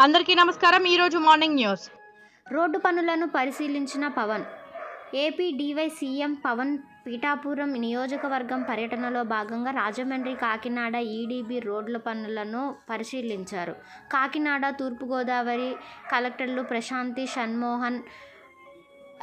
అందరికీ నమస్కారం. ఈరోజు మార్నింగ్ న్యూస్. రోడ్డు పనులను పరిశీలించిన Pawan. AP DY CM Pawan Pithapuram నియోజకవర్గం పర్యటనలో భాగంగా రాజమండ్రి, కాకినాడ ఈడీబీ రోడ్ల పనులను పరిశీలించారు. కాకినాడ తూర్పుగోదావరి కలెక్టర్లు ప్రశాంతి షణ్మోహన్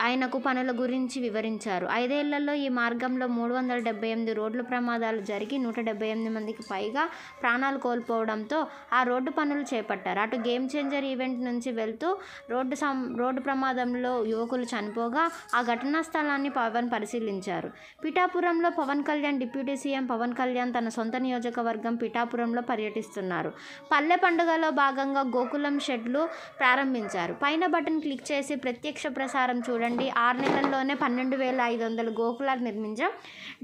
ఆయనకు పనుల గురించి వివరించారు. 5 ఏళ్లలో ఈ మార్గంలో 378 రోడ్ల ప్రమాదాలు జరిగి 178 మందికి పైగా ప్రాణాలు కోల్పోవడంతో ఆ రోడ్డు పనులు చేపట్టారు. అటు గేమ్ చేంజర్ ఈవెంట్ నుంచి వెళ్తూ రోడ్డు ప్రమాదంలో యువకులు చనిపోగా ఆ ఘటనా స్థలాన్ని పవన్ పరిశీలించారు. పిఠాపురంలో పవన్ కళ్యాణ్ డిప్యూటీ సీఎం పవన్ కళ్యాణ్ తన సొంత నియోజకవర్గం పిఠాపురంలో పర్యటిస్తున్నారు. పల్లె పండుగలో భాగంగా గోకులం షెడ్లు ప్రారంభించారు. పైన బటన్ క్లిక్ చేసి ప్రత్యక్ష ప్రసారం చూడండి. 6 నెలల్లోనే 12,500 గోకులాలు నిర్మించాం.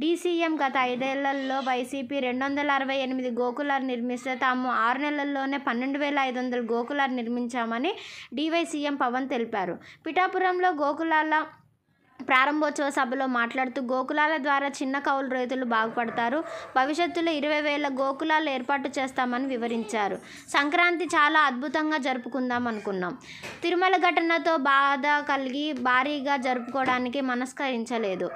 డీసీఎం గత 5 ఏళ్లలో వైసీపీ 268 గోకులాలు నిర్మిస్తే తాము 6 నెలల్లోనే 12,500 గోకులాలు నిర్మించామని డీవై సీఎం పవన్ తెలిపారు. పిఠాపురంలో గోకులాల ప్రారంభోత్సవ సభలో మాట్లాడుతూ గోకులాల ద్వారా చిన్న కౌలు రైతులు బాగుపడతారు. భవిష్యత్తులో 20,000 గోకులాలు ఏర్పాటు చేస్తామని వివరించారు. సంక్రాంతి చాలా అద్భుతంగా జరుపుకుందాం అనుకున్నాం. తిరుమల ఘటనతో బాధ కలిగి భారీగా జరుపుకోవడానికి మనస్కరించలేదు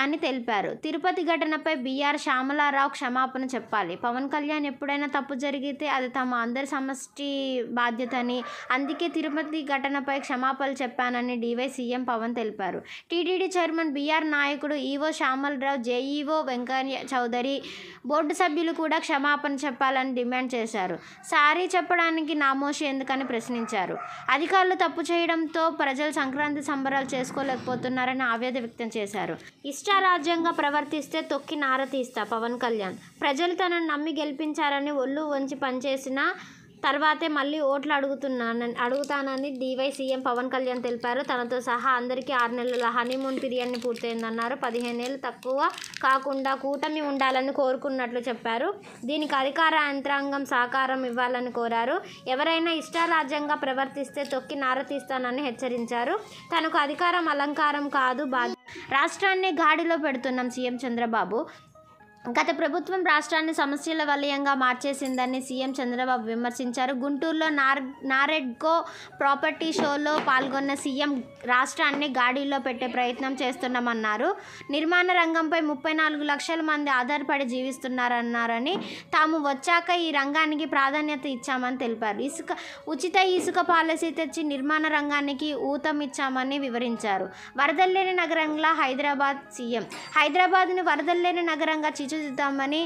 అని తెలిపారు. తిరుపతి ఘటనపై బీఆర్ శ్యామలారావు క్షమాపణ చెప్పాలి. పవన్ కళ్యాణ్ ఎప్పుడైనా తప్పు జరిగితే అది తమ అందరి సమష్టి బాధ్యతని, అందుకే తిరుపతి ఘటనపై క్షమాపణలు చెప్పానని డీవై సీఎం పవన్ తెలిపారు. టీటీడీ చైర్మన్ బీఆర్ నాయకుడు EO Shyamala Rao, JEO Venkaiah Chowdary, board సభ్యులు కూడా క్షమాపణ చెప్పాలని డిమాండ్ చేశారు. సారీ చెప్పడానికి నామోషి ఎందుకని ప్రశ్నించారు. అధికారులు తప్పు చేయడంతో ప్రజలు సంక్రాంతి సంబరాలు చేసుకోలేకపోతున్నారని ఆవేదన వ్యక్తం చేశారు. ఇష్టారాజ్యంగా ప్రవర్తిస్తే తొక్కి నార తీస్తా పవన్ కళ్యాణ్. ప్రజలు తనను నమ్మి గెలిపించారని ఒళ్ళు వంచి పనిచేసిన తర్వాతే మళ్ళీ ఓట్లు అడుగుతానని డీవై సీఎం పవన్ కళ్యాణ్ తెలిపారు. తనతో సహా అందరికీ 6 నెలల హనీమూన్ పీరియడ్ని పూర్తయిందన్నారు. 15 ఏళ్ళు తక్కువ కాకుండా కూటమి ఉండాలని కోరుకున్నట్లు చెప్పారు. దీనికి అధికార యంత్రాంగం సహకారం ఇవ్వాలని కోరారు. ఎవరైనా ఇష్టారాజ్యంగా ప్రవర్తిస్తే తొక్కి నార తీస్తానని హెచ్చరించారు. తనకు అధికారం అలంకారం కాదు, రాష్ట్రాన్ని గాడిలో పెడుతున్నాం సీఎం చంద్రబాబు. గత ప్రభుత్వం రాష్ట్రాన్ని సమస్యల వలయంగా మార్చేసిందని సీఎం చంద్రబాబు విమర్శించారు. గుంటూరులో నారెడ్కో ప్రాపర్టీ షోలో పాల్గొన్న సీఎం రాష్ట్రాన్ని గాడిలో పెట్టే ప్రయత్నం చేస్తున్నామన్నారు. నిర్మాణ రంగంపై 34 లక్షల మంది ఆధారపడి జీవిస్తున్నారన్నారని, తాము వచ్చాక ఈ రంగానికి ప్రాధాన్యత ఇచ్చామని తెలిపారు. ఉచిత ఇసుక పాలసీ తెచ్చి నిర్మాణ రంగానికి ఊతమిచ్చామని వివరించారు. వరదల్లేని నగరంగా హైదరాబాద్ సీఎం. హైదరాబాద్ను వరదల్లేని నగరంగా తీర్చిదిద్దామని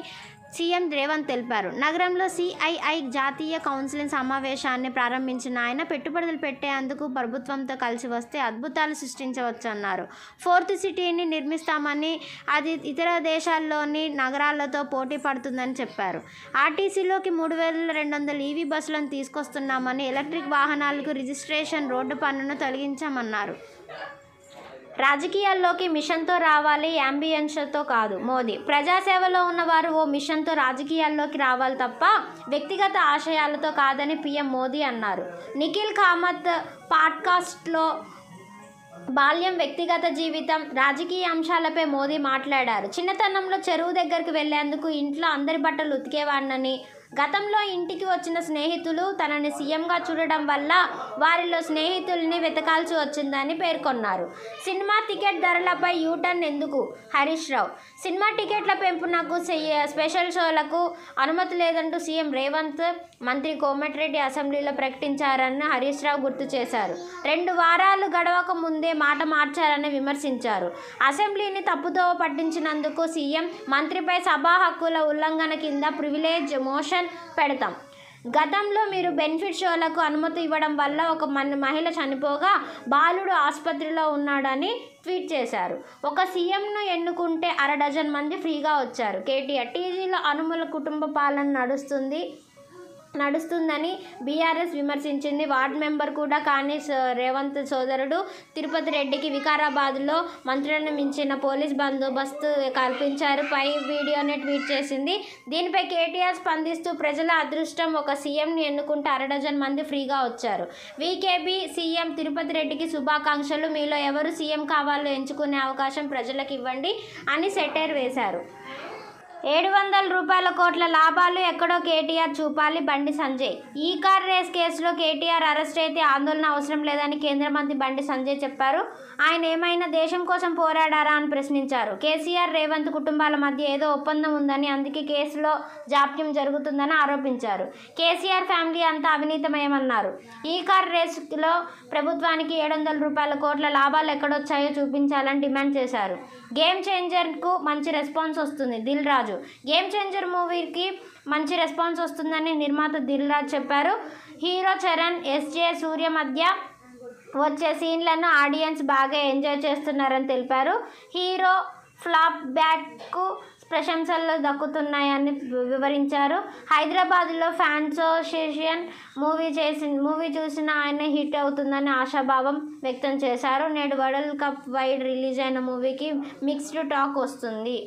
సీఎం రేవంత్ తెలిపారు. నగరంలో సిఐఐ జాతీయ కౌన్సిల్ సమావేశాన్ని ప్రారంభించిన ఆయన పెట్టుబడులు పెట్టేందుకు ప్రభుత్వంతో కలిసి వస్తే అద్భుతాలు సృష్టించవచ్చన్నారు. 4th సిటీని నిర్మిస్తామని, అది ఇతర దేశాల్లోని నగరాలతో పోటీ పడుతుందని చెప్పారు. ఆర్టీసీలోకి 3,200 ఈవీ బస్సులను తీసుకొస్తున్నామని, ఎలక్ట్రిక్ వాహనాలకు రిజిస్ట్రేషన్ రోడ్డు పన్నును తొలగించామన్నారు. రాజకీయాల్లోకి మిషన్తో రావాలి, యాంబియన్స్తో కాదు మోదీ. ప్రజాసేవలో ఉన్నవారు ఓ మిషన్తో రాజకీయాల్లోకి రావాలి తప్ప వ్యక్తిగత ఆశయాలతో కాదని పీఎం మోదీ అన్నారు. నిఖిల్ కామత్ పాడ్కాస్ట్లో బాల్యం, వ్యక్తిగత జీవితం, రాజకీయ అంశాలపై మోదీ మాట్లాడారు. చిన్నతనంలో చెరువు దగ్గరికి వెళ్లేందుకు ఇంట్లో అందరి బట్టలు ఉతికేవాడినని, గతంలో ఇంటికి వచ్చిన స్నేహితులు తనని సీఎంగా చూడడం వల్ల వారిలో స్నేహితుల్ని వెతకాల్సి వచ్చిందని పేర్కొన్నారు. సినిమా టికెట్ ధరలపై యూటర్న్ ఎందుకు? హరీష్ రావు. సినిమా టికెట్ల పెంపునకు స్పెషల్ షోలకు అనుమతి లేదంటూ సీఎం రేవంత్, మంత్రి కోమటిరెడ్డి అసెంబ్లీలో ప్రకటించారని హరీష్ రావు గుర్తు చేశారు. 2 వారాలు గడవక ముందే మాట మార్చారని విమర్శించారు. అసెంబ్లీని తప్పుదోవ పట్టించినందుకు సీఎం, మంత్రిపై సభా హక్కుల ఉల్లంఘన కింద ప్రివిలేజ్ మోషన్ పెడతాం. గతంలో మీరు బెనిఫిట్ షోలకు అనుమతి ఇవ్వడం వల్ల ఒక మహిళ చనిపోగా బాలుడు ఆసుపత్రిలో ఉన్నాడని ట్వీట్ చేశారు. ఒక సీఎంను ఎన్నుకుంటే 1/2 డజన్ మంది ఫ్రీగా వచ్చారు. కేటీఆర్. టీజీలో అనుముల కుటుంబ పాలన నడుస్తుందని బీఆర్ఎస్ విమర్శించింది. వార్డు మెంబర్ కూడా కానీ రేవంత్ సోదరుడు తిరుపతి రెడ్డికి వికారాబాద్లో మంత్రులను మించిన పోలీస్ బందోబస్తు కల్పించారు. పై వీడియోని ట్వీట్ చేసింది. దీనిపై కేటీఆర్ స్పందిస్తూ ప్రజల అదృష్టం, ఒక సీఎంని ఎన్నుకుంటే 1/2 డజన్ మంది ఫ్రీగా వచ్చారు. వీకేబీ సీఎం తిరుపతి రెడ్డికి శుభాకాంక్షలు. మీలో ఎవరు సీఎం కావాలో ఎంచుకునే అవకాశం ప్రజలకు ఇవ్వండి అని సెటైర్ వేశారు. రూపాయల కోట్ల లాభాలు ఎక్కడో కేటీఆర్ చూపాలి బండి సంజయ్. ఈ కార్ రేస్ కేసులో కేటీఆర్ అరెస్ట్ అయితే ఆందోళన అవసరం లేదని కేంద్ర మంత్రి బండి సంజయ్ చెప్పారు. ఆయన ఏమైనా దేశం కోసం పోరాడారా అని ప్రశ్నించారు. కేసీఆర్, రేవంత్ కుటుంబాల మధ్య ఏదో ఒప్పందం ఉందని, అందుకే కేసులో జాప్యం జరుగుతుందని ఆరోపించారు. కేసీఆర్ ఫ్యామిలీ అంతా అవినీతిమయమన్నారు. ఈ కార్ రేసులో ప్రభుత్వానికి 700 రూపాయల కోట్ల లాభాలు ఎక్కడొచ్చాయో చూపించాలని డిమాండ్ చేశారు. గేమ్ చేంజర్కు మంచి రెస్పాన్స్ వస్తుంది. దిల్ రాజు. గేమ్ చేంజర్ మూవీకి మంచి రెస్పాన్స్ వస్తుందని నిర్మాత దిల్ రాజు చెప్పారు. హీరో చరణ్, ఎస్జే సూర్య మధ్య వచ్చే సీన్లను ఆడియన్స్ బాగా ఎంజాయ్ చేస్తున్నారని తెలిపారు. హీరో ఫ్లాప్ బ్యాక్కు ప్రశంసలు దక్కుతున్నాయని వివరించారు. హైదరాబాద్లో ఫ్యాన్స్ అసోసియేషన్ మూవీ చూసిన ఆయన హిట్ అవుతుందని ఆశాభావం వ్యక్తం చేశారు. నేడు వరల్డ్ కప్ వైడ్ రిలీజ్ అయిన మూవీకి మిక్స్డ్ టాక్ వస్తుంది.